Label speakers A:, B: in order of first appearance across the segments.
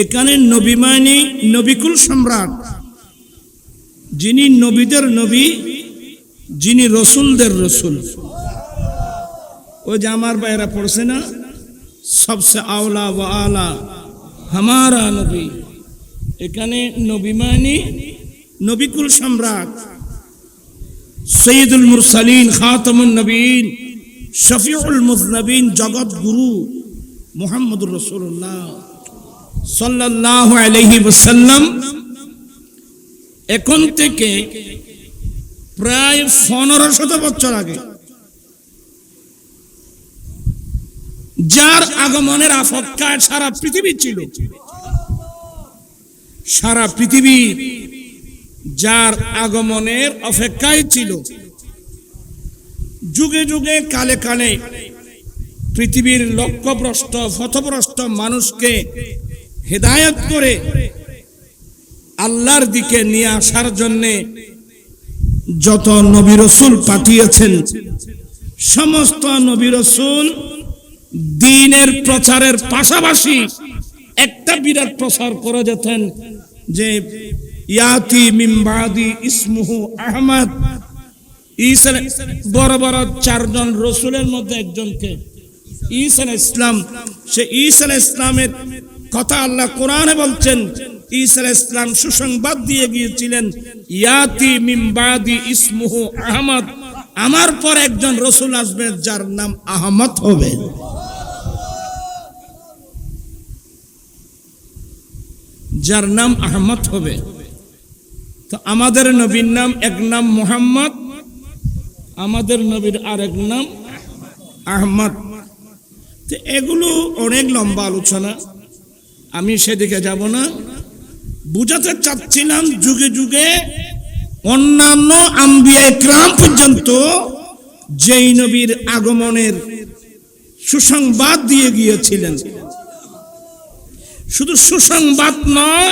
A: এখানে নবী মানে নবিকুল সম্রাট, যিনি নবীদের নবী, যিনি রসুলদের রসুল। ওই যে আমার ভাইরা পড়ছে না, সবসে আওলা ওয়া আলা হামারা নবী। এখানে নবী মানে নবিকুল সম্রাট, সৈয়দুল মুরসালিন, খাতামুন নবীন, শফিউল মুযনবিন, জগৎ গুরু মুহাম্মদুর রাসূলুল্লাহ সাল্লাল্লাহু আলাইহি ওয়াসাল্লাম এখন থেকে প্রায় 1500 বছর আগে যার আগমনের অপেক্ষায় সারা পৃথিবী ছিল, সারা পৃথিবী যার আগমনের অপেক্ষায় ছিল, যুগে যুগে কালে কালে পৃথিবীর লক্ষ্যভ্রষ্ট পথভ্রষ্ট মানুষকে হেদায়েত করে আল্লাহর দিকে নিয়ে আসার জন্যে যত নবী রাসূল পাঠিয়েছেন, সমস্ত নবী রাসূল দ্বীনের প্রচারের পাশাপাশি একটা বিরাট প্রচার করে যেতেন যে ইয়াতি মিন বাদি ইসমুহু আহমদ। ঈসা বড় বড় 4 জন রাসূলের মধ্যে একজনকে ঈসা আলাইহিস সালাম, সে ঈসা আলাইহিস সালামের কথা আল্লাহ কোরআনে বলছেন। ঈসা আলাইহিস সালাম সুসংবাদ দিয়ে গিয়েছিলেন, ইয়াতি মিন বাদি ইসমুহু আহমদ, আমার পর একজন রাসূল আসবে যার নাম আহমদ হবে। যার নাম আহমদ হবে। তো আমাদের নবীর নাম, এক নাম মুহাম্মদ, আমাদের নবীর আরেক নাম আহমদ। তো এগুলো অনেক লম্বা আলোচনা, আমি সেদিকে যাব না। বুঝাতে চাচ্ছিলাম যুগে যুগে অন্যান্য আম্বিয়া ইকরাম পর্যন্ত যেই নবীর আগমনের সুসংবাদ দিয়ে গিয়েছিলেন, শুধু সুসংবাদ নয়,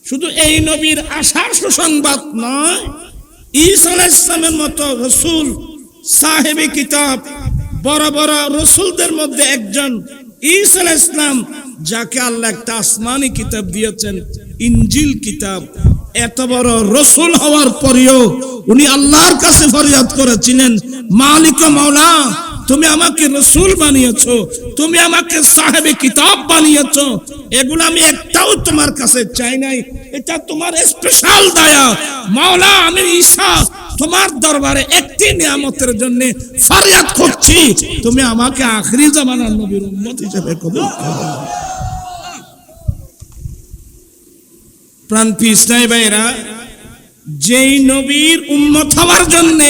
A: শুধু এই নবীর আসার সুসংবাদ নয়, ঈসা আলাইহিস সালামের মতো রাসূল, সাহেবে কিতাব, বড় বড় রাসূলদের মধ্যে একজন ঈসা আলাইহিস সালাম, যাকে আল্লাহ একটা আসমানি কিতাব দিয়েছেন, ইনজিল কিতাব। এত বড় রাসূল হওয়ার পরেও উনি আল্লাহর কাছে ফরিয়াদ করেছিলেন, মালিক মাওলা, তুমি আমাকে রাসূল বানিয়েছো, তুমি আমাকে সাহেবে কিতাব বানিয়েছো, এগুলো আমি একটাও তোমার কাছে চাই নাই, এটা তোমার স্পেশাল দয়া। মাওলা, আমি ঈসা তোমার দরবারে একটি নিয়ামতের জন্য ফরিয়াদ করছি, তুমি আমাকে আখিরি জামানার নবীর উম্মত হিসেবে কবুল করো। প্রাণপ্রিয় ইসলামী ভাইরা, যেই নবীর উম্মত হওয়ার জন্য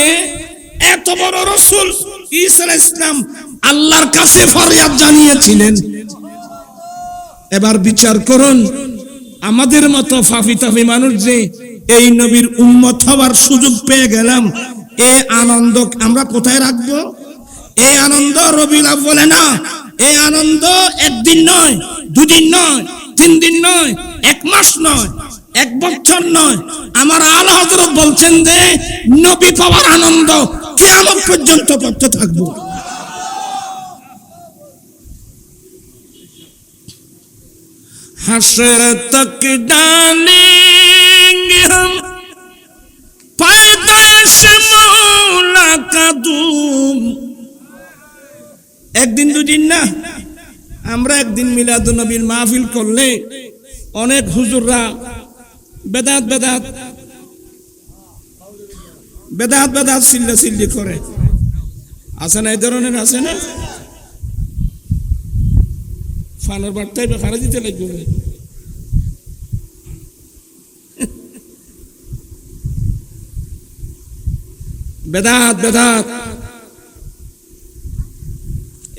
A: এত বড় রাসূল ঈসা আলাইহিস সালাম আল্লাহর কাছে ফরিয়াদ জানিয়েছিলেন, এবার বিচার করুন আমাদের মতো ফাফি তাফি মানুষ যে এই নবীর উম্মত হওয়ার সুযোগ পেয়ে গেলাম, এই আনন্দ আমরা কোথায় রাখবো? এই আনন্দ রবিউল আউয়ালে না, এই আনন্দ একদিন নয়, দুদিন নয়, 3 দিন নয়, 1 মাস নয়, 1 বছর নয়। আমার আলা হযরত বলছেন যে নবী পাওয়ার আনন্দ কিয়ামত পর্যন্ত করতে থাকবো। হাসর তক ডালেঙ্গে হাম পায়দাশ মৌলা কা দুম। একদিন দুদিন না, আমরা একদিন মিলাদুন নবীর মাহফিল করলে অনেক হুজুররা বেদাত বেদাত বেদাত বেদাত সিল্লা সিল্লি করে, আছে না? এই ধরনের আছে না? ফানোর বার্তায় খারা দিতে লাগবে। বেদাত বেদাত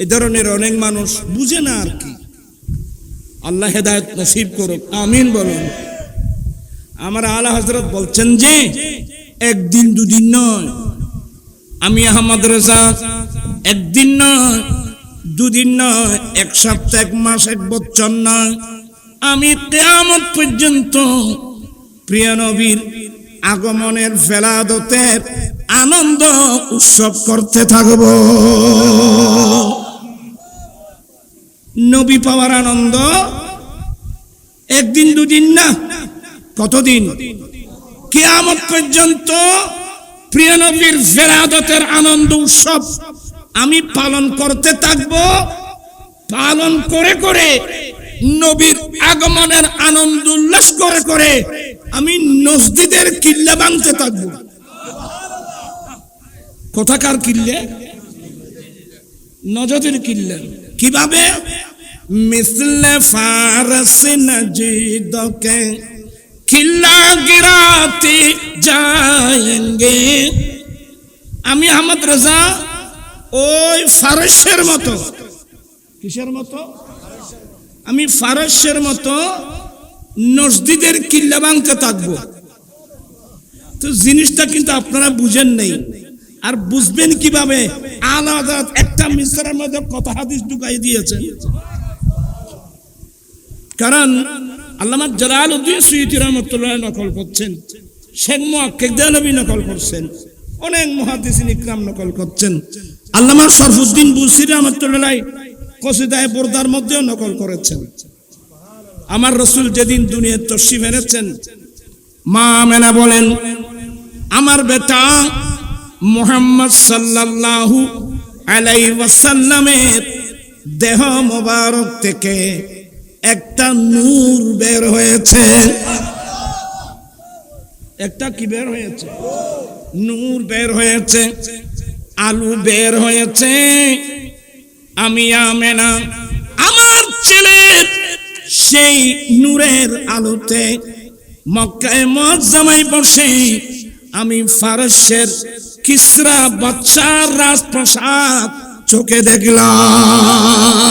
A: এই ধরনের অনেক মানুষ বুঝে না আর কি। আল্লাহ হেদায়েত নসিব করুক, আমিন বলুন। আমার আলা হযরত বলছেন যে একদিন দুদিন নয়, আমি আহমদ রেজা একদিন নয়, দুদিন নয়, 1 সপ্তাহ, 1 মাস, 1 বছর নয়, আমি কিয়ামত পর্যন্ত প্রিয় নবীর আগমনের ফেলাদতের আনন্দ উৎসব করতে থাকব। নবী পাওয়ার আনন্দ একদিন দুদিন না, কতদিন? কিয়ামত পর্যন্ত প্রিয় নবীর ফেরাদতের আনন্দ উৎসব আমি পালন করতে থাকব। পালন করে করে নবীর আগমনের আনন্দ উল্লাস করে করে আমি মসজিদের কিল্লা ভাঙতে থাকবো। কোথাকার কিল্লে? নজদের কিল্লা। কিভাবে? মিসলে ফারস নজিদকে কিল্লা গিরাতে যায়েঙ্গে। আমি আহমদ রাজা ওই ফারসের মতো, কিসের মতো? আমি ফারসের মতো মসজিদের কিল্লা ভাঙতে থাকবো। তো জিনিসটা কিন্তু আপনারা বুঝেন নাই, আর বুঝবেন কিভাবে? আলাদা একটা মিসরের মধ্যে কথা হাদিস ঢুকাই দিয়েছেন। কারণ আল্লামা জালালউদ্দিন সুয়ুতী রাহমাতুল্লাহ নকল করছেন, শেখ মুহাক্কিক দেহলভী নকল করছেন, অনেক মুহাদ্দিসিন ইকরাম নকল করছেন, আল্লামা শরফুদ্দিন বুসরি রাহমাতুল্লাহ কসিদায়ে বুরদার মধ্যেও নকল করেছেন। আমার রাসূল যেদিন দুনিয়ায় তশরিফ এনেছেন, মা আমেনা বলেন, আমার বেটা মুহাম্মদ সাল্লাল্লাহু আলাইহি ওয়াসাল্লামের দেহ মোবারক থেকে একটা নূর বের হয়েছে। একটা কি বের হয়েছে? নূর বের হয়েছে, আলো বের হয়েছে। আমি আমেনা আমার ছেলের সেই নূরের আলোতে মক্কায় মুআজ্জামায় বসে আমি ফারসের কিসরা বাদশার রাজপ্রাসাদ চোখে দেখলাম।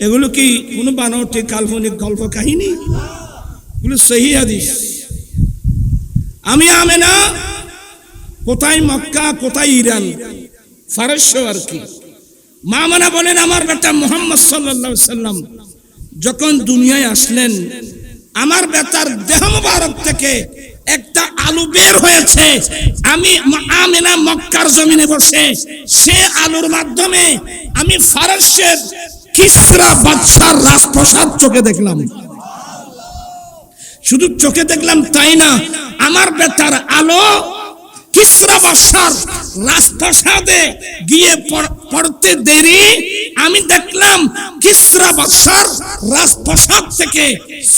A: এগুলো কি কোনো বানোয়াটি কাল্পনিক গল্প কাহিনী? এগুলো সহিহ হাদিস। আমি আমেনা কোথায় মক্কা, কোথায় ইরান, ফারস আর কি। মা আমেনা বলেন, আমার বেটা মুহাম্মদ সাল্লাল্লাহু আলাইহি সাল্লাম যখন দুনিয়ায় আসলেন, আমার বেটার দেহ মোবারক থেকে একটা আলো বের হয়েছে। আমি আমেনা মক্কার জমিনে বসে সে আলোর মাধ্যমে আমি ফারসের কিসরা বাদশার রাজপ্রাসাদ চোখে দেখলাম। শুধু চোখে দেখলাম তাই না, আমার বেটার আলো কিসরা বাদশার রাজপ্রাসাদে গিয়ে পড়তে দেরি আমি দেখলাম কিসরা বাদশার রাজপ্রাসাদ থেকে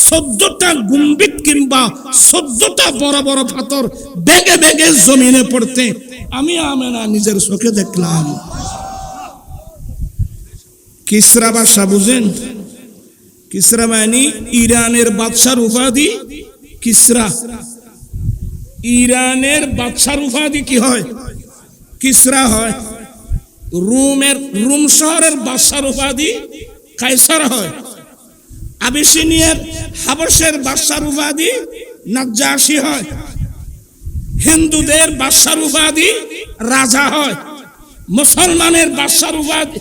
A: 14টা গম্বুজ কিংবা 14টা বড় বড় পাথর বেগে বেগে জমিনে পড়তে আমি আমেনা নিজের চোখে দেখলাম। কিসরা বাদশা বুঝেন? কিসরা মানে ইরানের বাদশার উপাধি কিসরা। ইরানের বাদশার উপাধি কি হয়? কিসরা হয়। রোম শহরের বাদশার উপাধি কায়সার হয়। আবিসিনিয়ার হাবশের বাদশার উপাধি নাজ্জাশী হয়। হিন্দুদের বাদশার উপাধি রাজা হয়। মুসলমানের বাদশার উপাধি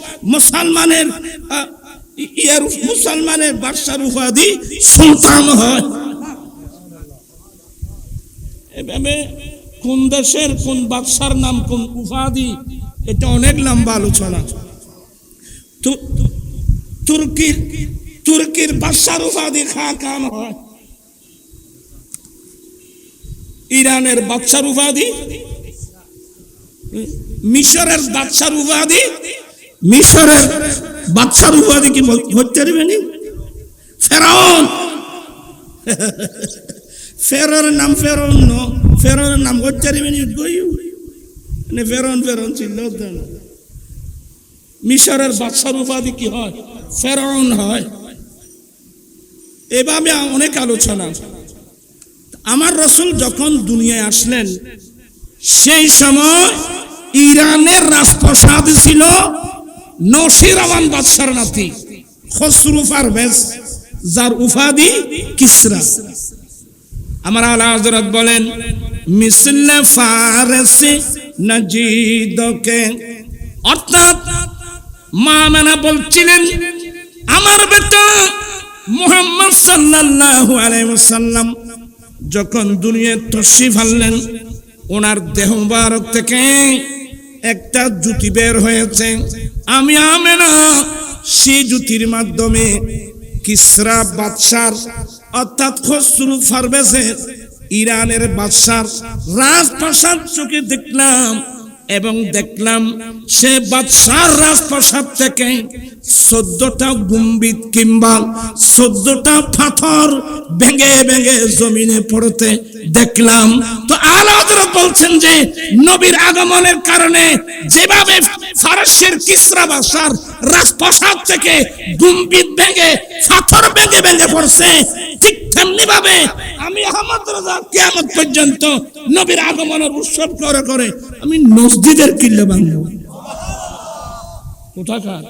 A: মুসলমানের বাদশার উপাধি সুলতান হয়। এভাবে কোন দেশের কোন বাদশার নাম, কোন উপাধি, এটা অনেক লম্বা আলোচনা। তুর্কির বাদশার উপাধি খাকান হয়। ইরানের বাদশার উপাধি, মিশরের বাদশার উপাধি, মিশরের বাদশার উপাধি কি বলতে পারবেন? ফেরাউন। ফেরাউনের নাম ফেরাউন ন, ফেরাউনের নাম বলতে পারবেন? ফেরাউন ছিল। মিশরের বাদশার উপাধি কি হয়? ফেরাউন হয়। এভাবে অনেক আলোচনা। আমার রাসূল যখন দুনিয়ায় আসলেন, সেই সময় ইরানের রাজপ্রাসাদ ছিল নওশিরওয়ান বাদশার নাতি খসরু পারভেজ, যার উপাধি কিসরা। আমার আলা হযরত বলেন, মিসলে ফারসি নজিদকে, অর্থাৎ মা আমেনা বলছিলেন, আমার বেটা মুহাম্মদ সাল্লাল্লাহু আলাইহি ওয়াসাল্লাম যখন দুনিয়ায় তশরিফ আনলেন, ওনার দেহ মুবারক থেকে একটা জুতি বের হয়েছে। আমি আমেনা সেই জুতির মাধ্যমে কিসরা বাদশার অর্থাৎ খসরু পারভেজের ইরানের বাদশার রাজপ্রাসাদ চোখে দেখলাম এবং দেখলাম সে বাদশার রাজপ্রাসাদ থেকে 14টা গম্বুজ কিংবা 14টা পাথর ভেঙে ভেঙে জমিনে পড়তে দেখলাম। তো আলা হযরত বলছেন যে নবীর আগমনের কারণে যেভাবে ফারসের কিসরা বাদশার রাজপ্রাসাদ থেকে গম্বুজ ভেঙে পাথর ভেঙে ভেঙে পড়ছে, ঠিক তেমনি ভাবে আমি আহমদ রাজা কিয়ামত পর্যন্ত নবীর আগমনের উৎসব করে করে আমি মসজিদের কিল্লা ভাঙবো। কোথাকার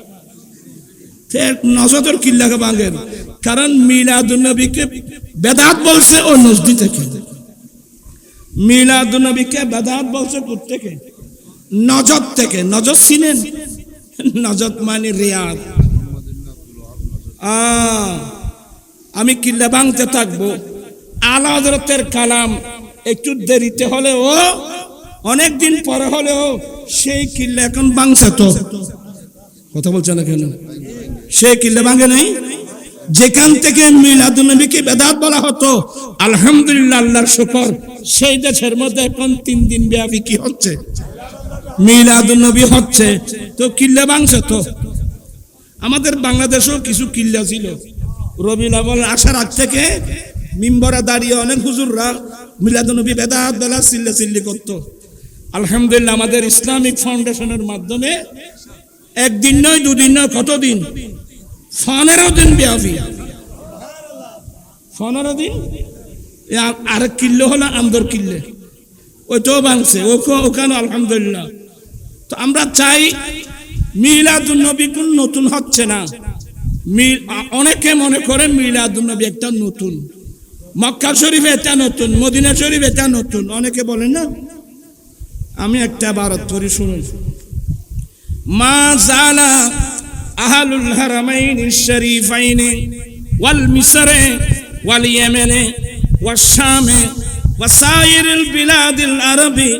A: নজর কিল্লাকে ভাঙেন, কারণ মিলাদুন নবীকে বেদাত বলছে ও নজদি থেকে। মিলাদুন নবীকে বেদাত বলছে কোত্থেকে? নজদ থেকে। নজদ চিনেন? নজদ মানে রিয়াদ। আমি কিল্লা ভাঙতে থাকবো। আলা হযরতের কালাম একটু দেরিতে হলেও অনেকদিন পরে হলেও সেই কিল্লা এখন ভাঙছে। তো কথা বলছে না কেন? সেই কিল্লা ভাঙে নাই। যেখান থেকে মিলাদুন নবীকে বেদাত বলা হতো, আলহামদুলিল্লাহ আল্লাহর শুকর, সেই দেশের মধ্যে এখন 3 দিন ব্যাপী কি হচ্ছে? মিলাদুন নবী হচ্ছে। তো কিল্লা ভাঙছে। তো আমাদের বাংলাদেশেও কিছু কিল্লা ছিল। রবিউল আউয়াল আসার আগ থেকে মিম্বরে দাঁড়িয়ে অনেক হুজুররা মিলাদুন নবী বেদাত বলা চিল্লাচিল্লি করতো। আলহামদুলিল্লাহ আমাদের ইসলামিক ফাউন্ডেশনের মাধ্যমে একদিন নয়, দুদিন নয়, কতদিন? 15 দিন ব্যাপী। 15 দিন। আরেক কিল্লো হলো আমদর কিল্লে, ওইটাও ভাঙছে ওখানে আলহামদুলিল্লাহ। তো আমরা চাই মিলাদুন নবী কোন নতুন হচ্ছে না। অনেকে মনে করে মিলাদুন নবী একটা নতুন, মক্কা শরীফ এটা নতুন, মদিনা শরীফ এটা নতুন, অনেকে বলেন না। আমি একটা বারত করি, শুনুন। মা জালা আহলুল হারামাইন শরীফাইন ওয়াল মিসরে ওয়াল ইয়েমেনে ওয়াস শামে ওয়া সাইরিল বিলাদিল আরবি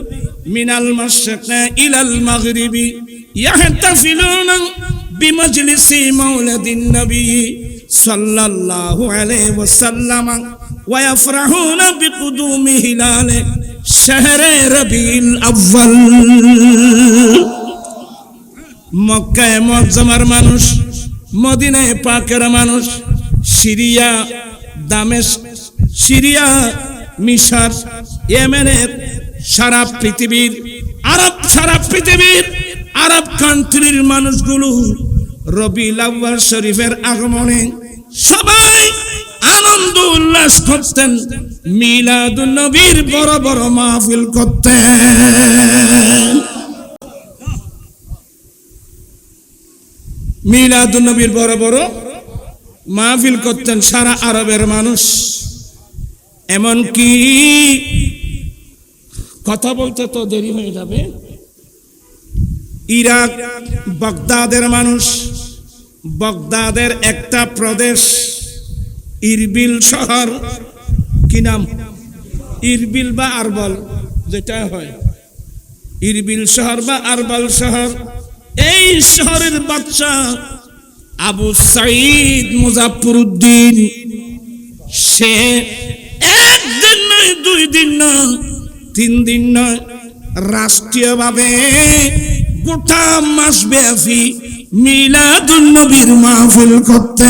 A: মিনাল মাশরিকি ইলাল মাগরিবি ইয়াহতাফিলুনা বিমাজলিসি মাওলাদিন নবী সাল্লাল্লাহু আলাইহি ওয়াসাল্লাম ওয়া ইয়াফরাহুনা বিকুদুমি হিলালে শাহরে রবিউল আউয়াল। মক্কায় মুআজ্জামার মানুষ, মদিনায় পাকের মানুষ, সিরিয়া দামেস্ক, সিরিয়া মিশর, ইয়েমেনের সারা পৃথিবীর আরব কান্ট্রির মানুষগুলো রবিউল আউয়াল শরীফের আগমনে সবাই আনন্দ উল্লাস করতেন, মিলাদুন নবীর বড় বড় মাহফিল করতেন। মিলাদুন নবীর বড় বড় মাহফিল করতেন সারা আরবের মানুষ। এমন কি কথা বলতে তো দেরি হয়ে যাবে, ইরাক বাগদাদের মানুষ, বাগদাদের একটা প্রদেশ ইরবিল শহর, কি নাম? ইরবিল বা আরবাল, যেটা হয় ইরবিল শহর বা আরবাল শহর। এই শহরের বাদশা আবু সাঈদ মুজাফফরউদ্দিন, সে একদিন নয়, 2 দিন নয়, 3 দিন নয়, রাষ্ট্রীয়ভাবে গোটা মাস ব্যাপী মিলাদুন নবীর মাহফিল করতে।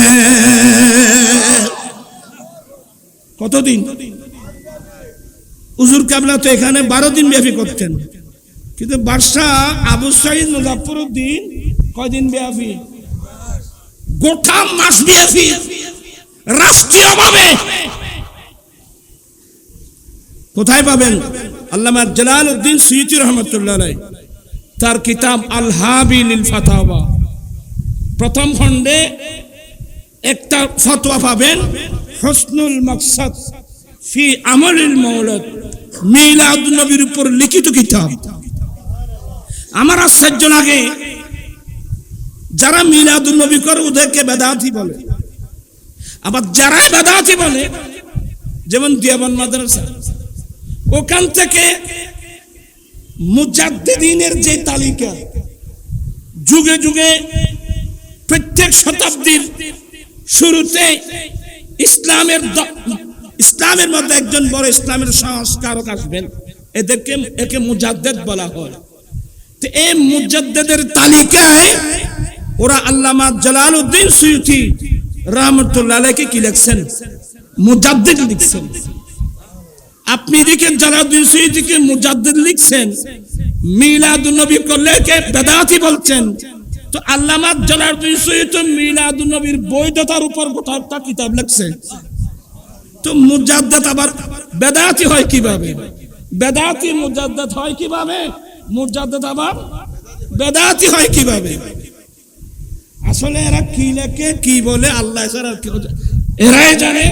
A: কতদিন? হুজুর কেবলা তো এখানে 12 দিন ব্যাপী করতেন, কিন্তু বাদশা আবু সাঈদ মুজাফফরউদ্দিন কয়দিন ব্যাপী? গোটা মাস ব্যাপী রাষ্ট্রীয়ভাবে। কোথায় পাবেন? আল্লামা জালালউদ্দিন সুয়ুতী রহমাতুল্লাহ আলাইহি তার কিতাব আল হাবি লিল ফাতাওয়া প্রথম খণ্ডে একটা ফতোয়া পাবেন, হুসনুল মাকসাদ ফি আমলিল মাওলাদ, মিলাদুন নবীর উপর লিখিত কিতাব। আমার আশ্চর্য লাগে, যারা মিলাদুন নবী করে ওদেরকে বেদাতি বলে, আবার যারা বেদাতি বলে, যেমন দেওবন্দ মাদ্রাসা, ওখান থেকে মুজাদ্দিদিনের যে তালিকা যুগে যুগে প্রত্যেক শতাব্দীর শুরুতে ইসলামের মধ্যে একজন বড় ইসলামের সংস্কারক আসবেন, একে মুজাদ্দেদ বলা হয়। তো এই মুজাদ্দেদের তালিকায় ওরা আল্লামা জালালউদ্দিন সুয়ুতি রাহমাতুল্লাহ আলাইহি কি লিখছেন? মুজাদ্দিদ লিখছেন। আপনি দেখেন জালালউদ্দিন সুয়ুতিকে মুজাদ্দিদ লিখছেন, মিলাদুন নবী করলে কে বেদাতি বলছেন। তো আল্লামা জালালউদ্দিন সুয়ুতি মিলাদুন নবীর বৈধতার উপর গোটা একটা কিতাব লিখছেন। তো মুজাদ্দিদ আবার বেদাতি হয় কিভাবে? বেদাতি মুজাদ্দিদ হয় কিভাবে? মুজাদ্দিদ আবার বেদাতি হয় কিভাবে? আসলে এরা কি লেখে কি বলে আল্লাহ ছাড়া কি এরাই জানে।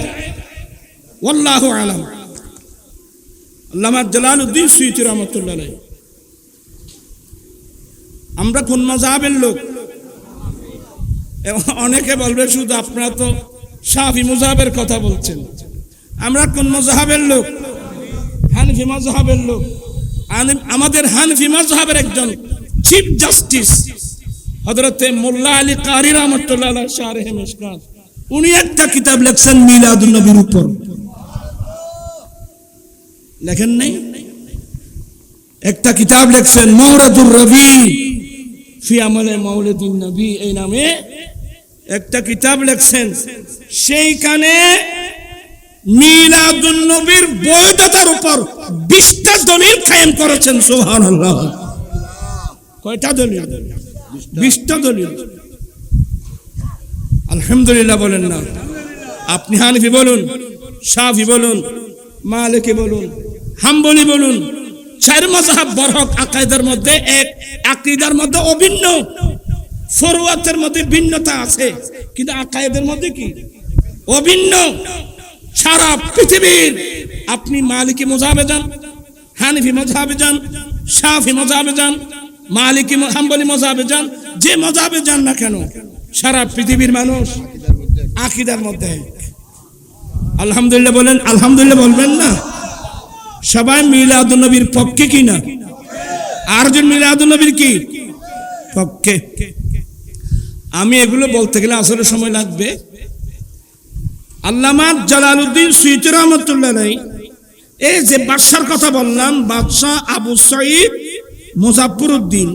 A: ওয়াল্লাহু আলাম। আল্লামা জালালউদ্দিন সুয়ুতি রাহমাতুল্লাহ আলাইহি। আমরা কোন মাযহাবের লোক? অনেকে বলবে শুধু আপনারা তো শাফি মাযহাবের কথা বলছেন। আমরা কোন মাযহাবের লোক? হানফি মাযহাবের লোক। আমাদের হানফি মাযহাবের একজন চিফ জাস্টিস হযরতে মোল্লা আলী কারি রাহমাতুল্লাহ আলাইহি শারহে মিশকাত, উনি একটা কিতাব লিখছেন মিলাদুন নবীর উপর। লেখেন নাই? একটা কিতাব লিখছেন মাওরাদুর রবি ফি আমলে মাওলিদিন নবী, এই নামে একটা কিতাব লিখছেন। সেইখানে মিলাদুন নবীর বৈধতার উপর 20টা দলিল কায়েম করেছেন। সুবহানাল্লাহ। কয়টা দলিল? 20টা দলিল। আলহামদুলিল্লাহ বলেন না? আপনি হানফি বলুন, শাফি বলুন, মালিকি বলুন, হাম্বলি বলুন, চার মাযহাব বরহক আকীদার মধ্যে এক, আকীদার মধ্যে অভিন্ন, ফুরুয়াতের মধ্যে ভিন্নতা আছে, কিন্তু আকীদার মধ্যে কি অভিন্ন। সারা পৃথিবীর আপনি মালিকি মাযহাবে যান, হানফি মাযহাবে যান, শাফি মাযহাবে যান, মালিকি হাম্বলি মাযহাবে যান, যে মাযহাবে যান না কেন, সারা পৃথিবীর মানুষ আকীদার মধ্যে। আলহামদুলিল্লাহ বলেন? আলহামদুলিল্লাহ বলবেন না? সবাই মিলাদুন নবীর পক্ষে কি না? আর যে মিলাদুন নবীর কি পক্ষে? আমি এগুলো বলতে গেলে আসলে সময় লাগবে। আল্লামা জালালউদ্দিন সুয়ুতি রাহমাতুল্লাহ আলাইহি এই যে বাদশার কথা বললাম, বাদশা আবু সাঈদ মুজাফফরউদ্দিন,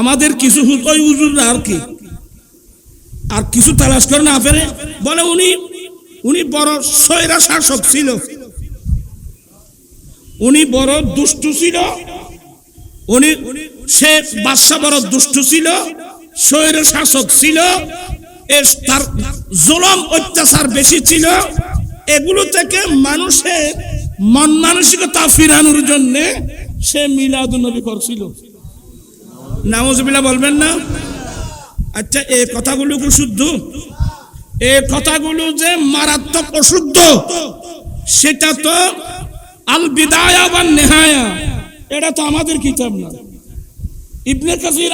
A: আমাদের কিছু ওই হুজুররা আর কিছু তালাশ করে না ফেরে বলে উনি বড় স্বৈরা শাসক ছিল, উনি বড় দুষ্ট ছিল, সে বাদশা বড় দুষ্ট ছিল, স্বৈরা শাসক ছিল, তার জুলুম অত্যাচার বেশি ছিল। এগুলো থেকে মানুষের মন মানসিকতা ফিরানোর জন্য সে মিলাদুন নবী করছিল। নাউজুবিল্লাহ বলবেন না? আচ্ছা, এই কথাগুলো কি শুদ্ধ? এই কথাগুলো যে মারাত্মক অশুদ্ধ সেটা তো আল বিদায়া ওয়ান নিহায়া, এটা তো আমাদের কিতাব না। ইবনে কাসির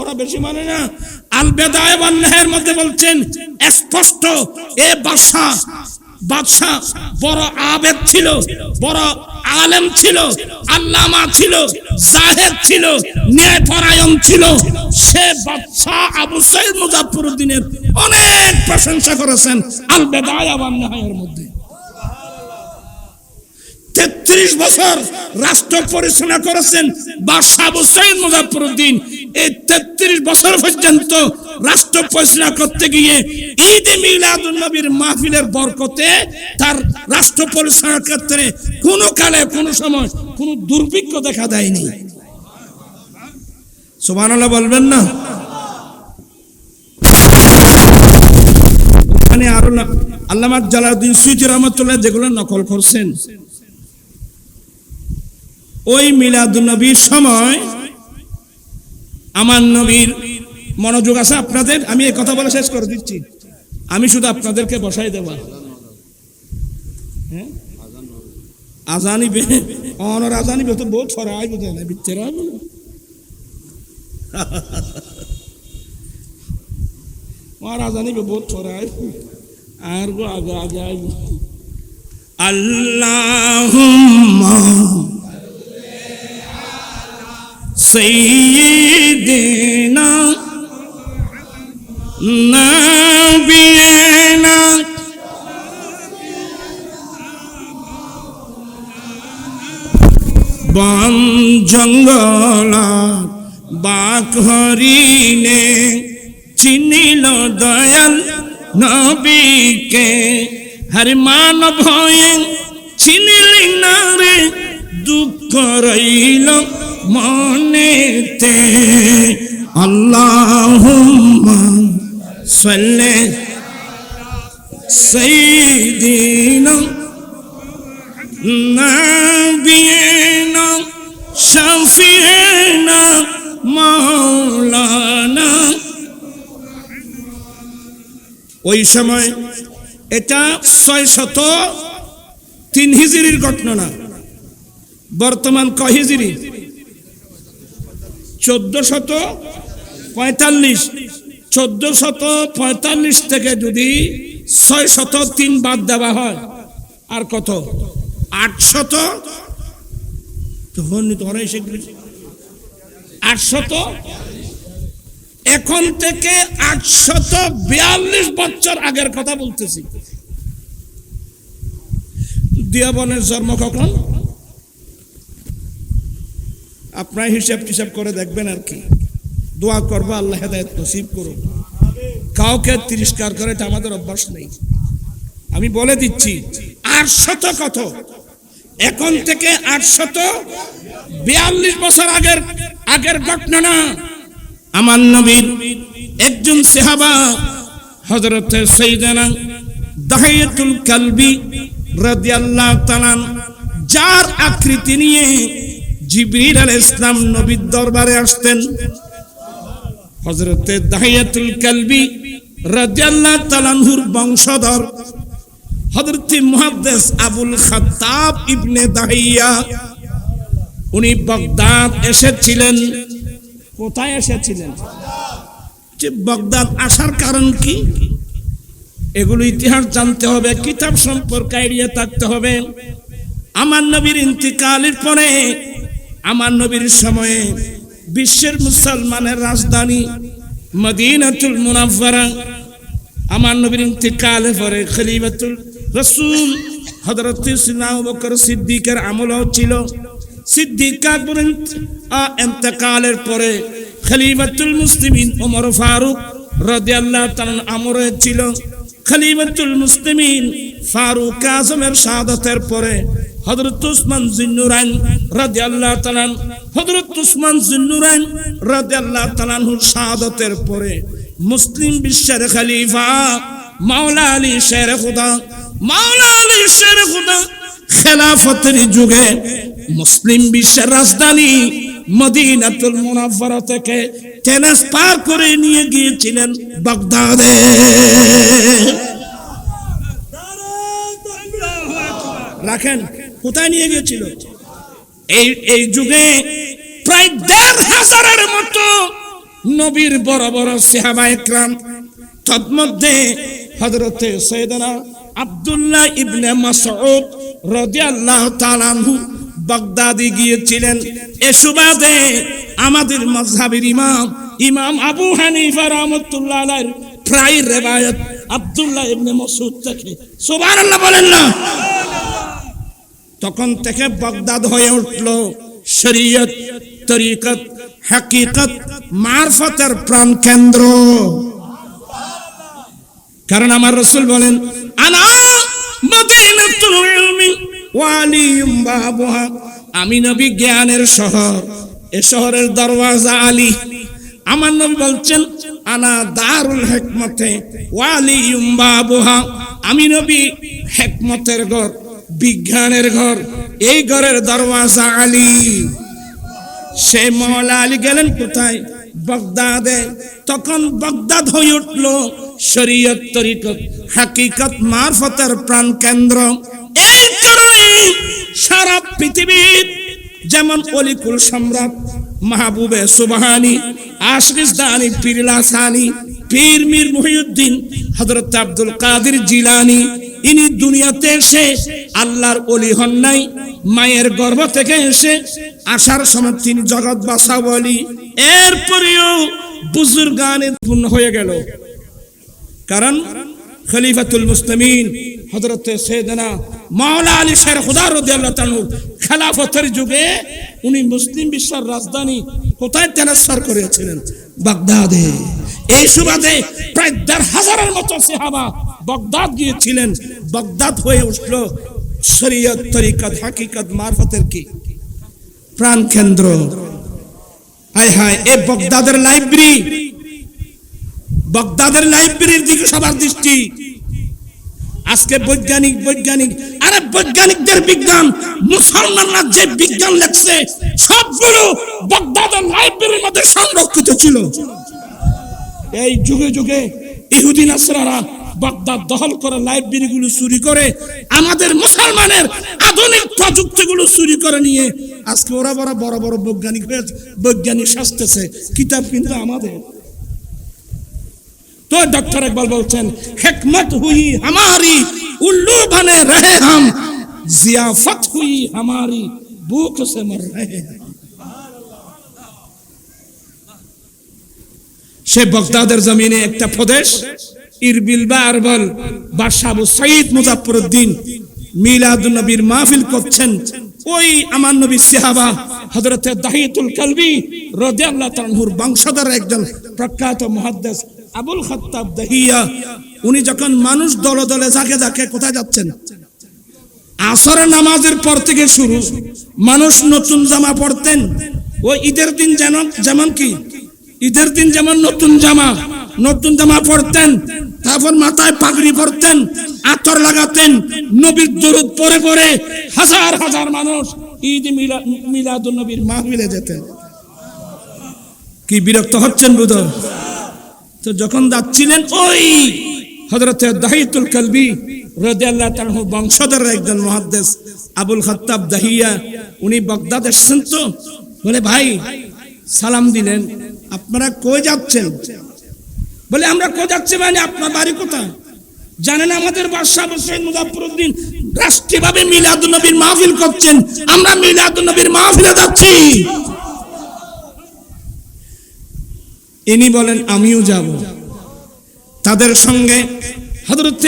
A: ওরা বেশি মানে না। আল বিদায়া ওয়ান নিহায়ার মধ্যে বলছেন স্পষ্ট, এ বাদশা বড় আবেদ ছিল, বড় আলেম ছিল, আল্লামা ছিল, জাহেদ ছিল, ন্যায়পরায়ণ ছিল। সে বাদশা আবু সাঈদ মুজাফফরউদ্দিনের অনেক প্রশংসা করেছেন আল বিদায়া ওয়ান নিহায়ার মধ্যে। 33 বছর রাষ্ট্র পরিচালনা করেছেন বাদশা আবু সাঈদ মুজাফফরউদ্দিন। এই 33 বছর পর্যন্ত রাষ্ট্র পরিচালনা করতে গিয়ে ঈদে মিলাদুন নবীর মাহফিলের বরকতে তার রাষ্ট্র পরিচালনার ক্ষেত্রে কোনো কালে কোনো সময় কোনো দুর্ভিক্ষ দেখা দেয়নি। সুবহানাল্লাহ বলবেন না? মানে আরো আল্লামা জালালউদ্দিন সুয়ুতি রাহমাতুল্লাহ যেগুলো নকল করছেন, ওই মিলাদুন নবীর সময় আমার নবীর মনোযোগ আছে আপনাদের? আমি এই কথা বলে শেষ করে দিচ্ছি, আমি শুধু আপনাদেরকে বসাই দেব। আজানিবে অনর আজানিবে তো বহুত ছড়া আইব না ভিতরে আইব না। আর আজানিবে বহুত ছড়া আইব আর গো আগে আগে আইব। আল্লাহুম্মা সাইয়্যিদিনা নবিয়েনা বন জঙ্গল বাক হরিণে চিনিল দয়াল নবীকে। হরে মানব হয়ে চিনিলি না রে, দুঃখ রইল মনেতে। আল্লাহুম্মা সাল্লি সাইয়্যিদিনা নবিয়িনা শাফিঈনা মাওলানা। ওই সময় এটা 603 হিজরির ঘটনা না, বর্তমান কয় হিজরি? 1445। 1445 থেকে যদি 603 বাদ দেওয়া হয়, আর কত? 800। 800। এখন থেকে 842 বছর আগের কথা বলতেছি। দিয়াবনের জন্ম কখন? আপনার হিসাব করে দেখবেন আর কি। দোয়া করবো আল্লাহ হেদায়েত নসিব করুন। কাউকে তিরস্কার করে এটা আমাদের অভ্যাস নেই। আমি বলে দিচ্ছি 800 কত, এখন থেকে 842 বছর আগের ঘটনা না। আমার নবীর একজন সাহাবা হযরত সাইয়েদনা দাহিয়াতুল কালবি রাদিয়াল্লাহু তাআলা, যার আকৃতি নিয়ে জিবরিল আলাইহিস সালাম নবীর দরবারে আসতেন। হযরত দাহিয়াতুল কালবি রাদিয়াল্লাহু তাআলা আনহুর বংশধর হযরত মুহাদ্দিস আবুল খাত্তাব ইবনে দাহিয়া, উনি বাগদাদ এসেছিলেন। কোথায় এসেছিলেন? যে বাগদাদ আসার কারণ কি, এগুলো ইতিহাস জানতে হবে, কিতাব সম্পর্কে আইডিয়া থাকতে হবে। আমার নবীর ইন্তিকালের পরে, আমার নবীর সময়ে বিশ্বের মুসলমানের রাজধানী মদিনাতুল মুনাওয়ারা, আমার নবীর ইন্তিকালের পরে খলিফাতুল রাসূল হযরত সাইয়েদনা আবু বকর সিদ্দিকের আমলও ছিল। সিদ্দিক আকবরের ইন্তিকালের পরে খলিফাতুল মুসলিমিন ওমর ফারুক রাদিয়াল্লাহু তাআলা আমলে ছিল। খলিফাতুল মুসলিমিন ফারুক আজমের শাহাদাতের পরে হযরত উসমান যিন্নুরাইন রাদিয়াল্লাহু তাআলা, হযরত উসমান যিন্নুরাইন রাদিয়াল্লাহু তাআলার শাহাদাতের পরে মুসলিম বিশ্বের খলিফা মাওলা আলী শের খুদা, মাওলা আলী শের খুদা খেলাফতের যুগে মুসলিম বিশ্বের রাজধানী মদিনাতুল মুনাওয়ারা থেকে ট্রান্সফার করে নিয়ে গিয়েছিলেন বাগদাদে। রাখেন, কোথায় নিয়ে গিয়েছিল? এই যুগে প্রায় ১৫০০-এর মতো নবীর বড় বড় সাহাবা একরাম, তন্মধ্যে হযরত সাইয়েদনা আব্দুল্লাহ ইবনে মাসউদ রাদিয়াল্লাহু তাআলা আনহু বাগদাদে গিয়েছিলেন। এ সুবাদে আমাদের মাযহাবের ইমাম আবু হানিফা রাহমাতুল্লাহ আলাইহির প্রায় রিওয়ায়াত আব্দুল্লাহ ইবনে মাসউদ থেকে। সুবহানাল্লাহ বলেন না? তখন থেকে বাগদাদ হয়ে উঠল শরীয়ত, তরিকত, হাকিকত, মারফতের প্রাণ কেন্দ্র। কারণ আমার রাসূল বলেন, আনা মদিনাতুল ইলমি ওয়া আলিয়ুম বাবুহা, আমি নবী জ্ঞানের শহর, এ শহরের দরওয়াজা আলী। আমার নবী বলছেন, আনা দারুল হিকমতে ওয়া আলিয়ুম বাবুহা, আমি নবী হিকমতের ঘর, বিজ্ঞানের ঘর, এই ঘরের দরওয়াজা আলী। সেই মাওলা আলী গেলেন কোথায়? বাগদাদে। তখন বাগদাদ হয়ে উঠল শরীয়ত, তরিকত, হাকিকত, মারফতের প্রাণ কেন্দ্র। এই কারণে সারা পৃথিবীর যেমন অলিকুল সম্রাট মাহবুবে সুবহানী, আশরিস্তানি, পীর লাসানি, পীর মীর মুহিউদ্দিন, হযরত আব্দুল কাদের জিলানী, ইনি দুনিয়াতে এসে আল্লাহর ওলি হন নাই, মায়ের গর্ভ থেকে এসে আসার সময় তিনি জগৎ বাসা বলি। এরপরেও বুজুর্গানে পূর্ণ হয়ে গেল। কারণ খলিফাতুল মুসলিমিন হযরত সৈয়দনা মাওলা আলী শের খুদা রাদিয়াল্লাহু তাআলা খেলাফতের যুগে উনি মুসলিম বিশ্বের রাজধানী কোথায় ট্রান্সফার করেছিলেন? বাগদাদে। এই সুবাদে প্রায় ১,৫০০০-এর মতো সাহাবা বাগদাদ গিয়েছিলেন। বাগদাদ হয়ে উঠল শরীয়ত, তরিকত, হাকিকত, মারফতের কি প্রাণ কেন্দ্র। হায় হায়, এই বাগদাদের লাইব্রেরির দিকে সবার দৃষ্টি। আজকে বৈজ্ঞানিক আরে বৈজ্ঞানিকদের বিজ্ঞান, মুসলমানরা যে বিজ্ঞান লেখছে সবগুলো বাগদাদের লাইব্রেরির মধ্যে সংরক্ষিত ছিল। এই যুগে যুগে ইহুদি নাসরারা বাগদাদ দখল করে লাইব্রেরিগুলো চুরি করে আমাদের মুসলমানের আধুনিক প্রযুক্তিগুলো চুরি করে নিয়ে আজকে ওরা বড় বড় বৈজ্ঞানিক সাজতেছে। কিতাব কিন্তু আমাদের। তো ডক্টর ইকবাল বলছেন, হিকমত হুই হামারি উল্লু বনে রহে হাম, জিয়াফত হুই হামারি ভूख से मर रहे हैं। সে বাগদাদের জমিনে একটা প্রদেশ ইরবিল বা আরবাল বাদশা আবু সাইদ মুজাফফরউদ্দিন মিলাদুন নবীর মাহফিল করছেন। ওই আমার নবীর সাহাবা হযরত দাহিয়াতুল কালবি রাদিয়াল্লাহু তাআলা আনহুর বংশধর একজন প্রখ্যাত মুহাদ্দিস আবুল খাত্তাব দাহিয়া, উনি যখন মানুষ দলে দলে যাকে কোথায় যাচ্ছেন, আসরের নামাজের পর থেকে শুরু, মানুষ নতুন জামা পরতেন। ওই ঈদের দিন যেমন কি ঈদের দিন যেমন নতুন জামা পরতেন, তারপর মাথায় পাগড়ি পরতেন, আতর লাগাতেন, নবীর দরুদ পড়ে পড়ে হাজার হাজার মানুষ ঈদ মিলাদুন নবীর মাহফিলে যেতেন। কি বিরক্ত হচ্ছেন বুঝ? তো যখন যাচ্ছিলেন ওই হযরত দাহিয়াতুল কালবি রাদিয়াল্লাহু তাআলা আনহু বংশধর একজন মুহাদ্দিস আবুল খাত্তাব দাহিয়া, উনি বাগদাদ এসেছেন। তো বলে, ভাই সালাম দিলেন, আপনারা কই যাচ্ছেন? বলে, আমরা কই যাচ্ছি মানে আপনার বাড়ি কোথায় জানেন? আমাদের বাদশা আবু সাইদ মুজাফফরউদ্দিন রাষ্ট্রীয়ভাবে মিলাদুন নবীর মাহফিল করছেন, আমরা মিলাদুন নবীর মাহফিলে যাচ্ছি। ইনি বলেন, আমিও যাব। তাদের সঙ্গে হযরত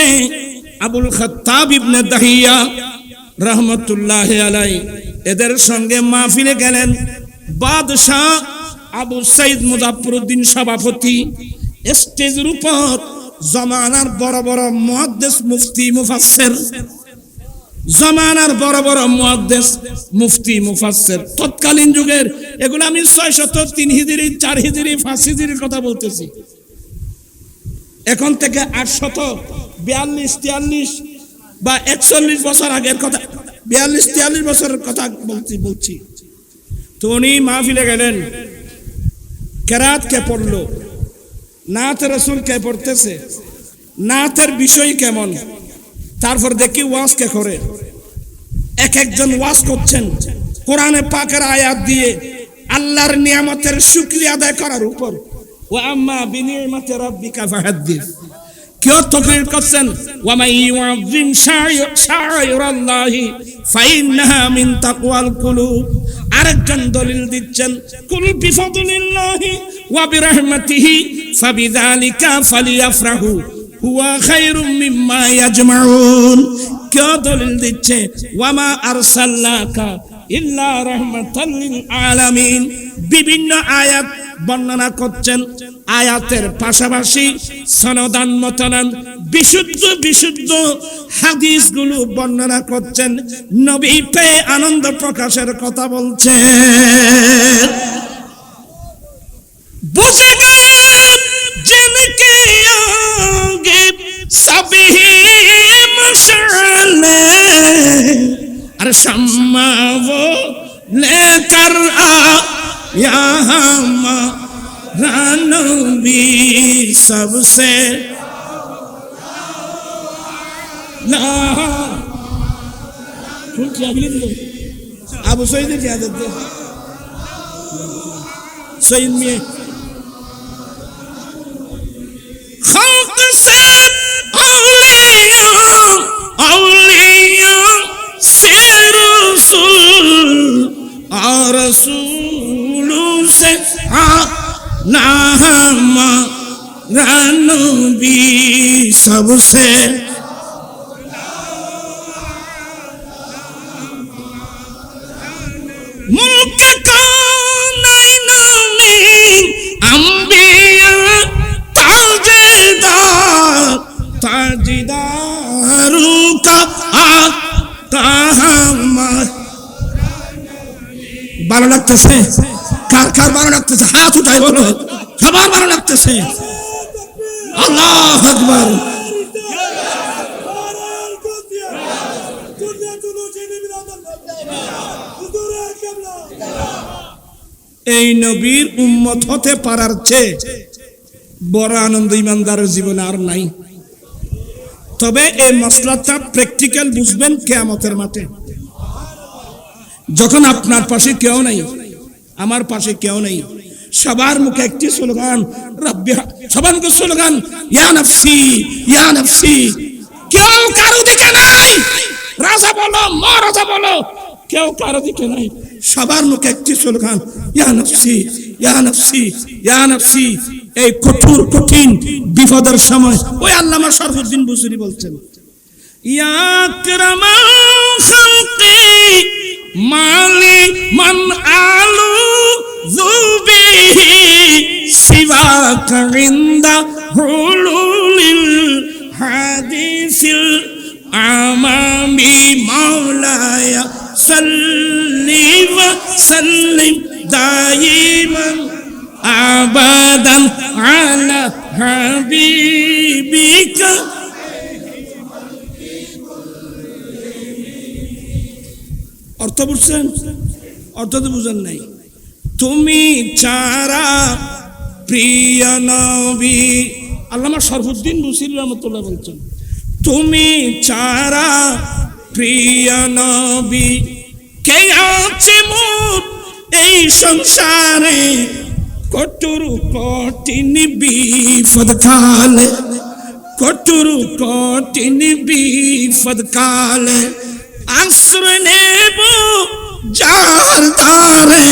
A: আবুল খাত্তাব ইবনে দাহিয়া রাহমাতুল্লাহি আলাইহি এদের সঙ্গে মাহফিলে গেলেন। বাদশা আবু সাইদ মুজাফফরউদ্দিন সভাপতি। স্টেজের উপর জামানার বড় বড় মুহাদ্দিস, মুফতি, মুফাসসির, জামানার বড় বড় মুহাদ্দিস, মুফতি, মুফাসসির তৎকালীন যুগের। এগুলো আমি 603 হিজরি, 4 হিজরি, 5 হিজরির কথা বলতেছি। এখন থেকে 842-43 বা 41 বছর আগের কথা, 42-43 বছরের কথা বলছি। তো উনি মাহফিলে গেলেন। কেরাত কে পড়লো, নাত রাসূল কে পড়তেছে, নাতের বিষয় কেমন, তারপর দেখি ওয়াজ কে করে। একজন ওয়াজ করছেন কোরআনে পাকের আয়াত দিয়ে আল্লাহর নিয়ামতের শুকরিয়া আদায় করার উপর। ওয়া আম্মা বিনিয়ামাতি রাব্বিকা ফাহাদ্দিস। কেউ তাকরীর করছেন, ওয়া মান ইউআযিম শাআইরাল্লাহি ফাইন্নাহা মিন তাকওয়াল কুলুব। আরেকজন দলিল দিচ্ছেন, কুল বিফাদলিল্লাহি ওয়া বিরহমাতিহি ফাবিযালিকা ফালিয়াফরাহু হুয়া খায়রুম মিম্মা ইয়াজমাউন। কেউ দলিল দিচ্ছে, ওয়া মা আরসালনাকা ইল্লা রাহমাতাল লিল আলামিন। বিভিন্ন আয়াত বর্ণনা করছেন। আয়াতের পাশাপাশি সনদান মতনান বিশুদ্ধ হাদিসগুলো বর্ণনা করছেন। নবী পেয়ে আনন্দ প্রকাশের কথা বলছেন। বুঝে গেলেন জিনকে আগে সবই মশালে আর সম্মাও लेकर आया हमारा नबी सबसे আবু সঈদের কি আদত সঈদ মিয়া خلق سے اولیاء سے رسول اور رسولوں سے نام नबी सबसे मुल्क कौनैन में अंबिया ताजदारों का आका हमारा। ভালো লাগতেছে? কার কার ভালো লাগতেছে হাত উঠাই বলো। সবার ভালো লাগতেছে? আল্লাহু আকবার। এই নবীর উম্মত হতে পারার চেয়ে বড় আনন্দ ইমানদারের জীবনে আর নাই। তবে এই মসলাটা প্র্যাকটিক্যাল বুঝবেন কিয়ামতের মাঠে, যখন আপনার পাশে কেউ নাই, আমার পাশে কেউ নাই, সবার মুখে একটি স্লোগান রব্বি, সবার মুখে স্লোগান ইয়া নফসি ইয়া নফসি। কেউ কারো দিকে নাই, রাজা বলো মহারাজা বলো, কেউ কারো দিকে নাই, সবার মুখে একটি স্লোগান ইয়া নফসি ইয়া নফসি ইয়া নফসি। এই কঠোর কঠিন বিপদের সময় ওই আল্লামা শরফুদ্দীন বুসরি বলছেন ইয়া আকরামাল খালকি মালি মান আলু যুবিহি সিওয়াকা ইনদা হুলুলিল হাদিসিল আমামি মাওলায়া সাল্লি ওয়া সাল্লিম দাইমান আবাদান আলা হাবিবিকা। অর্থ বুঝছেন? অর্থ তো বুঝেন নাই। তুমি ছাড়া প্রিয় নবী, আল্লামা শরফুদ্দীন বুসরি রহমাতুল্লাহ বলছেন তুমি ছাড়া প্রিয় নবী কে আছে মোর এই সংসারে, কঠোর কঠিন বিপদ কালে, কঠোর কঠিন বিপদ কালে আশ্রয় নেব যার দ্বারে,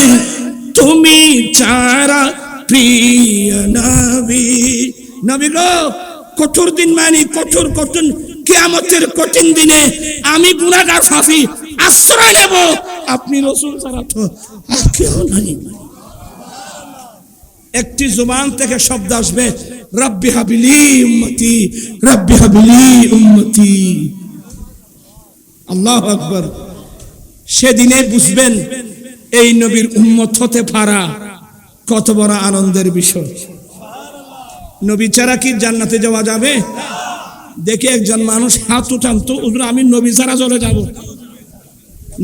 A: তুমি ছাড়া প্রিয় নবী। নবী গো, কঠোর দিন মানে কঠোর কঠিন কিয়ামতের কঠিন দিনে আমি গুনাহগার ফাঁসি আশ্রয় নেব, আপনি রাসূল ছাড়া তো আর কেউ নাই। একটি জবান থেকে শব্দ আসবে রব্বি হাবিলি উম্মতি, রব্বি হাবিলি উম্মতি। আল্লাহু আকবার। সেদিনে বুঝবেন এই নবীর উম্মত হতে পারা কত বড় আনন্দের বিষয়। নবী ছাড়া কি জান্নাতে যাওয়া যাবে? দেখে একজন মানুষ হাত উঠান তো, হুজুর আমি নবী ছাড়া চলে যাব।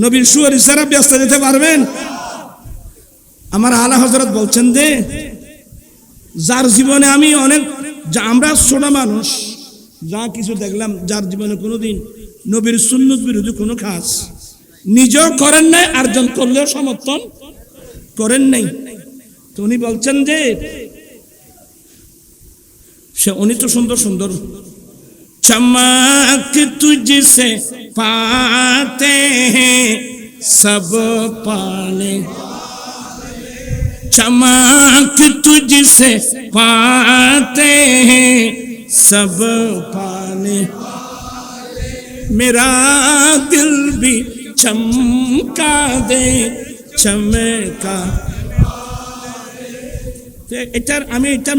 A: নবীর সুয়ারি ছাড়া ব্যস্ত যেতে পারবেন? আমার আলা হযরত বলছেন যে যার জীবনে আমি অনেক, আমরা ছোট মানুষ যা কিছু দেখলাম, যার জীবনে কোনোদিন নবীর সুন্নত বিরোধী কোনো কাজ নিজেও করেন নাই, আরজন করলেও সমর্থন করেন নাই। তো উনি বলছেন যে উনি তো সুন্দর সুন্দর চমক তুঝসে পাতে হ্যাঁ সব পালে, चमक तुझसे पाते हैं सब पाने, मेरा दिल भी चमका दे चमका। এটার আমি এটা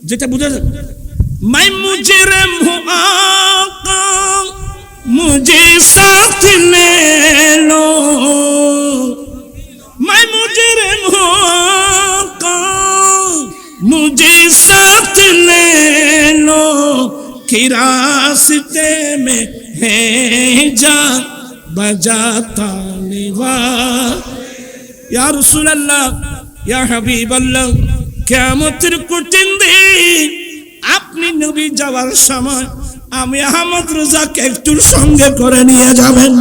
A: যেটা বুঝা, मैं मुजरिम हूँ आका मुझे साथ ले लो, मैं मुजरिम हूँ आका मुझे साथ ले लो, कि रास्ते में है जा बजाता निवा। या रसूल अल्लाह या हबीब अल्लाह, কিয়ামতের কঠিন দিন আপনি নবী যাওয়ার সময় আমি আহমদ রাজাকে একটু সঙ্গে করে নিয়ে যাবেন।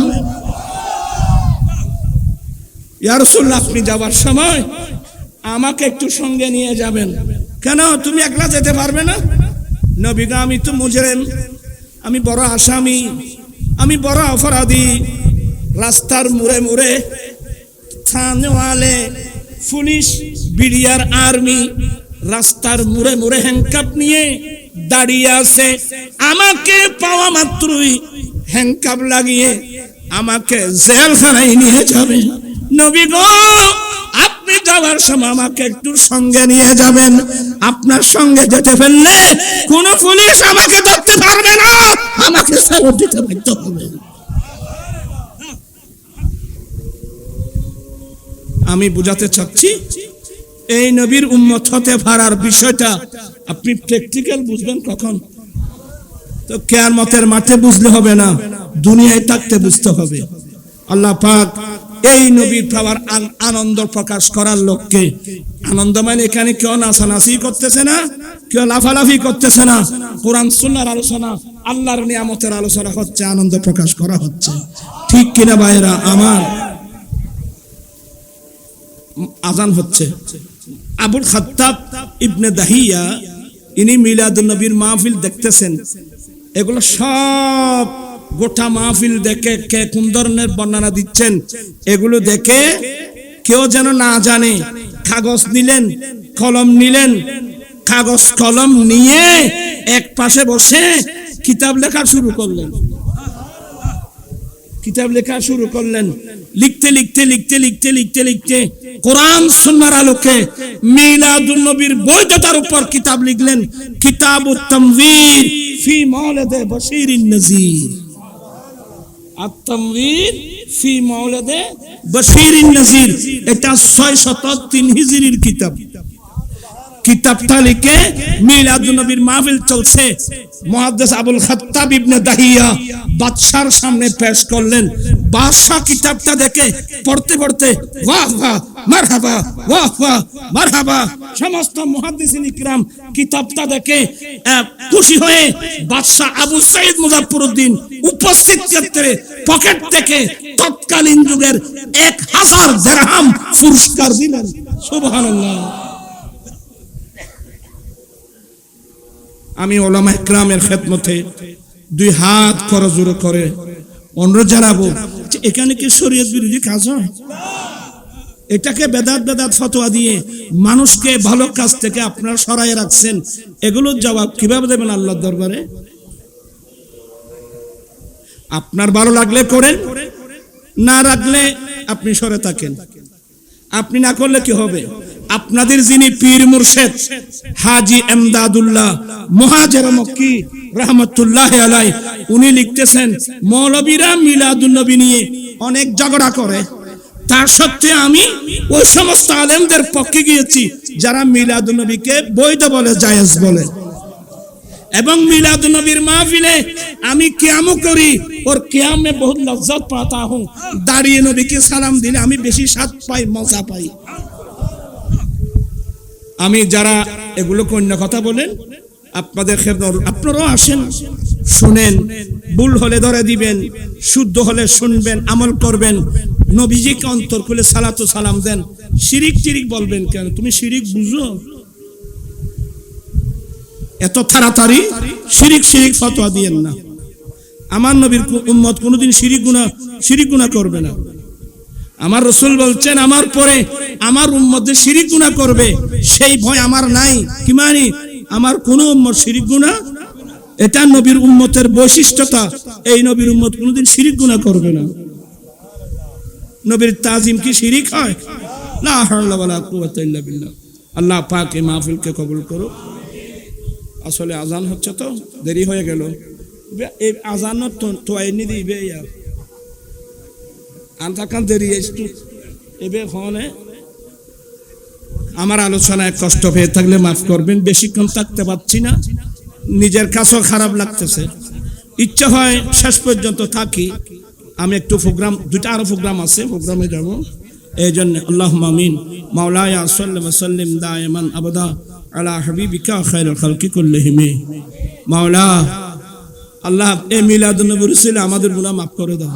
A: ইয়া রাসূলুল্লাহ, আপনি যাওয়ার সময় আমাকে একটু সঙ্গে নিয়ে যাবেন। কেন, তুমি একলা যেতে পারবে না? নবী গো, আমি তো মুজরিম, আমি বড় আসামি, আমি বড় অপরাধী। রাস্তার মুড়ে মুড়ে থানাওয়ালে, পুলিশ, বিডিআর, আর্মি রাস্তার মুড়ে মুড়ে হ্যান্ডকাপ নিয়ে দাঁড়িয়ে আছে, আমাকে পাওয়া মাত্রই হ্যান্ডকাপ লাগিয়ে আমাকে জেলখানায় নিয়ে যাবে। নবী গো, আপনি যাওয়ার সময় আমাকে একটু সঙ্গে নিয়ে যাবেন, আপনার সঙ্গে যেতে ফেললে কোন পুলিশ আমাকে ধরতে পারবে না, আমাকে ছেড়ে দিতে বাধ্য হবে। আমি বুঝাতে চাচ্ছি, এই নবীর উম্মত হতে পারার বিষয়টা আপনি প্র্যাকটিক্যাল বুঝবেন কখন? তো কিয়ামতের মাঠে বুঝলে হবে না, দুনিয়ায় থাকতে বুঝতে হবে। আল্লাহ পাক এই নবীর পাওয়ার আনন্দ প্রকাশ করার লক্ষ্যে, আনন্দ মানে এখানে কেউ নাচানাচি করতেছে না, কেউ লাফালাফি করতেছে না, কোরআন সুন্নাহর আলোচনা, আল্লাহর নিয়ামতের আলোচনা হচ্ছে, আনন্দ প্রকাশ করা হচ্ছে। ঠিক কিনা ভাইরা আমার? আজান হচ্ছে। আবুল খাত্তাব ইবনে দাহিয়া ইনি মিলাদুন নবীর মাহফিল দেখতেছেন। এগুলো সব গোটা মাহফিল দেখে কে কোন ধরনের বর্ণনা দিচ্ছেন এগুলো দেখে কেউ যেন না জানে, কাগজ নিলেন, কলম নিলেন, কাগজ কলম নিয়ে এক পাশে বসে কিতাব লেখা শুরু করলেন। কিতাব লেখা শুরু করলেন, লিখতে লিখতে লিখতে লিখতে লিখতে লিখতে কোরআন সুন্নাহর আলোকে মিলাদুন নবীর বৈধতার উপর কিতাব লিখলেন, কিতাবুত তামভীর ফি মাওলিদে বাশীরিন নাযীর। আত-তামভীর ফি মাওলিদে বাশীরিন নাযীর, এটা 603 হিজরির কিতাব। কিতাবটা লিখে মিলাদুন নবীর মাহফিল চলছে। মুহাদ্দিস আবুল খাত্তাব ইবনে দাহিয়া বাদশার সামনে পেশ করলেন। বাদশা কিতাবটা দেখে পড়তে পড়তে ওয়াহ ওয়াহ মারহাবা, ওয়াহ ওয়াহ মারহাবা। সমস্ত মুহাদ্দিসিন ইকরাম কিতাবটা দেখে খুশি হয়ে বাদশা আবু সাঈদ মুজাফফরউদ্দিন উপস্থিত ক্ষেত্রে পকেট থেকে তৎকালীন যুগের 1000 দিরহাম পুরস্কার দিলেন। সুবহানাল্লাহ। আমি ওলামা ইকরামের খেদমতে দুই হাত করজোড়ো করে অনুরোধ জানাবো, এখানে কি শরীয়ত বিরোধী কাজ হয়? এটাকে বেদাত বেদাত ফতোয়া দিয়ে মানুষকে ভালো কাজ থেকে আপনারা সরাই রাখছেন, এগুলোর জবাব কিভাবে দেবেন আল্লাহর দরবারে? আপনার ভালো লাগলে করেন, না রাখলে আপনি সরে থাকেন। আপনি না করলে কি হবে? আপনাদের যিনি পীর মুর্শেদ হাজী এমদাদুল্লাহ মুহাজির মক্কি রাহমাতুল্লাহি আলাইহি, উনি লিখতেছেন মৌলবীরা মিলাদুন নবী নিয়ে অনেক ঝগড়া করে, তার সত্ত্বে আমি ওই সমস্ত আলেমদের পক্ষে গিয়েছি যারা মিলাদুন নবীকে বৈধ বলে, জায়েজ বলে। এবং মিলাদুন নবীর মাহফিলে আমি কিয়ামও করি, ওর কিয়ামে বহুত লজ্জত পাতা হুঁ। দাঁড়িয়ে নবীকে সালাম দিলে আমি বেশি স্বাদ পাই, মজা পাই। আমি যারা এগুলো অন্য কথা বলেন, আপনাদের আপনারাও আসেন, শুনেন, ভুল হলে ধরে দিবেন, শুদ্ধ হলে শুনবেন, আমল করবেন, নবীজিকে অন্তর খুলে সালাতু সালাম দেন। শিরিক টিরিক বলবেন কেন? তুমি শিরিক বুঝো? এত তাড়াতাড়ি শিরিক শিরিক ফতোয়া দিয়েন না। আমার নবীর উম্মত কোনোদিন শিরিক গুনাহ করবে না। আমার রাসূল বলছেন আমার পরে আমার উম্মতে শিরিক গুনাহ করবে, সেই ভয় আমার নাই। কি মানে? আমার কোন উম্মত শিরিক গুনাহ, এটা নবীর উম্মতের বৈশিষ্ট্যতা। এই নবীর উম্মত কোনোদিন শিরিক গুনাহ করবে না। নবীর তাজিম কি শিরিক হয়? লা হাওলা ওয়ালা কুওয়াতা ইল্লা বিল্লাহ। আল্লাহ পাক এই মাহফিলকে কবুল করুক। আসলে আজান হচ্ছে তো দেরি হয়ে গেল, এই আজান তো আইনি দিবে ইয়ার আনতাকান দেরি একটু এবে ফোনে। আমার আলোচনায় কষ্ট পেয়ে থাকলে মাফ করবেন, বেশিক্ষণ থাকতে পারছি না, নিজের কাছেও খারাপ লাগতেছে। ইচ্ছা হয় শেষ পর্যন্ত থাকি। আমি একটু প্রোগ্রাম, দুইটা আরো প্রোগ্রাম আছে, প্রোগ্রামে যাব। এই জন্য আল্লাহুম্মা আমিন। মাওলায়া সাল্লি ওয়া সাল্লিম দাইমান আবাদা আলা হাবিবিকা খায়রুল খালকি কুল্লিহিম। মাওলা আল্লাহ, এই মিলাদুন নবীর উসিলা আমাদের গুনাহ মাফ করে দাও।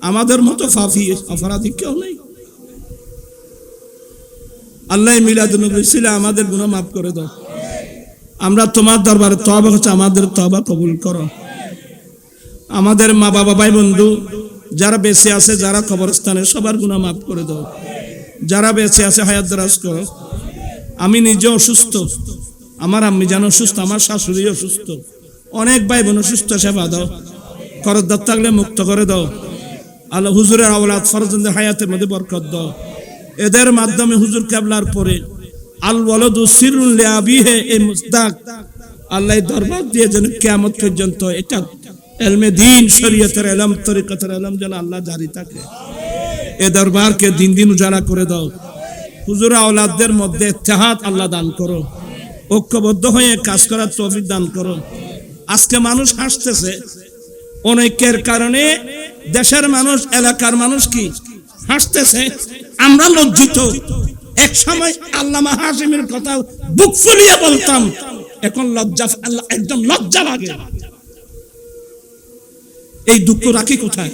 A: আমাদের মতো ফাফি অপরাধী কেউ নেই। আল্লাহ মিলাদুন নবীর উসিলা আমাদের গুনাহ মাফ করে দাও। আমরা তোমার দরবারে তওবা করছি, আমাদের তওবা কবুল করো। আমাদের মা বাবা ভাই বন্ধু যারা বেঁচে আছে, যারা কবরস্থানে, সবার গুনাহ মাফ করে দাও। যারা বেঁচে আছে হায়াত দারাজ করো। আমি নিজে অসুস্থ, আমার আম্মি জান অসুস্থ, আমার শাশুড়ি অসুস্থ, অনেক ভাই বোন অসুস্থ, সেবা দাও, করদার থাকলে মুক্ত করে দাও। আল্লাহ হুজুরের আওলাদ ফরজন্দের হায়াতের মধ্যে বরকত দাও। এদের মাধ্যমে হুজুর কেবলার পরে আল ওয়ালাদু সিররুন লিআবিহি এই মুস্তাক আল্লাহ দরবার দিয়ে যেন কিয়ামত পর্যন্ত এটা ইলমে দ্বীন, শরীয়তের ইলম, তরিকতের ইলম যেন আল্লাহ জারি থাকে। এ দরবারকে দিন দিন উজালা করে দাও। হুজুর আওলাদদের মধ্যে ইত্তেহাদ আল্লাহ দান করো, ঐক্যবদ্ধ হয়ে কাজ করার তৌফিক দান করো। আজকে মানুষ হাসতেছে, অনৈক্যের কারণে দেশের মানুষ, এলাকার মানুষ কি হাসতেছে, আমরা লজ্জিত। এক সময় আল্লামা হাশিমের কথা বুক ফুলিয়ে বলতাম, এখন লজ্জা, একদম লজ্জা লাগে। এই দুঃখ রাখি কোথায়?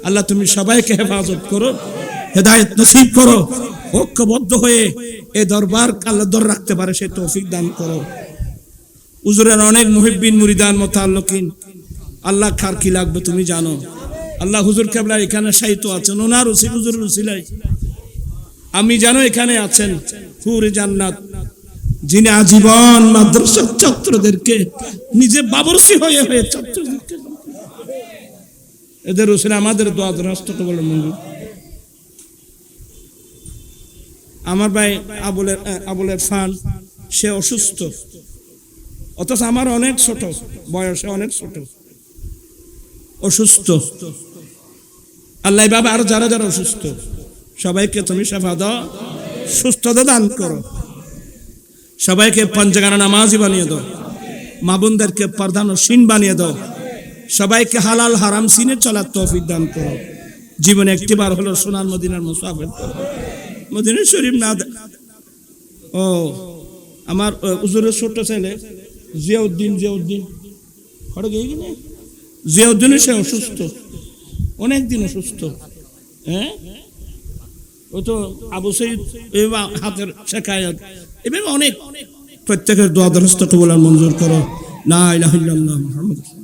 A: আল্লাহ তুমি সবাইকে হেফাজত করো, হেদায়েত নসিব করো, ঐক্যবদ্ধ হয়ে এই দরবার আল্লাহ ধরে রাখতে পারে সেই তৌফিক দান করো। হুজুরের অনেক মুহিব্বিন মুরিদান মুতাআল্লিকিন, আল্লাহ কার কি লাগবে তুমি জানো। আল্লাহ হুজুর কেবলা এখানে সাহিত্য আছেন, ওনার হুজুরের উসিলাই আমি জানো এখানে আছেন হুরে জান্নাত, যিনি আজীবন মাদ্রাসার ছাত্রদেরকে নিজে বাবরসি হয়ে হয়ে ছাত্রদেরকে, এদের উসিলা আমাদের দোয়া দরখাস্ত কবুল মঞ্জুর। আমার ভাই আবুলের ফান, সে অসুস্থ, অথচ আমার অনেক ছোট বয়সে, অনেক ছোট, অসুস্থ। আল্লাহ বাবা আরো যারা যারা অসুস্থ সবাইকে তুমি সেবা দাও, সুস্থতা দান করো, সবাইকে পঞ্চগানা নামাজি বানিয়ে দাও, মা বোনদেরকে প্রধান ও সিন বানিয়ে দাও, সবাইকে হালাল হারাম সিনে চলার তৌফিক দান করো। জীবনে একটিবার হলো সোনার মদিনার মুসাফির করো, মদিনা শরীফ না। ও আমার হুজুরের ছোট ছেলে জিয়াউদ্দিন ঘরে গিয়ে কিনে জিয়াউদ্দিনের, সে অসুস্থ, অনেকদিন অসুস্থ। হ্যাঁ, ও তো আবু সঈদ হাতের শেখায়ত, এভাবে অনেক। প্রত্যেকের দোয়া দরখাস্ত কবুল মঞ্জুর করো। লা ইলাহা ইল্লাল্লাহ মুহাম্মাদুর রাসূলুল্লাহ।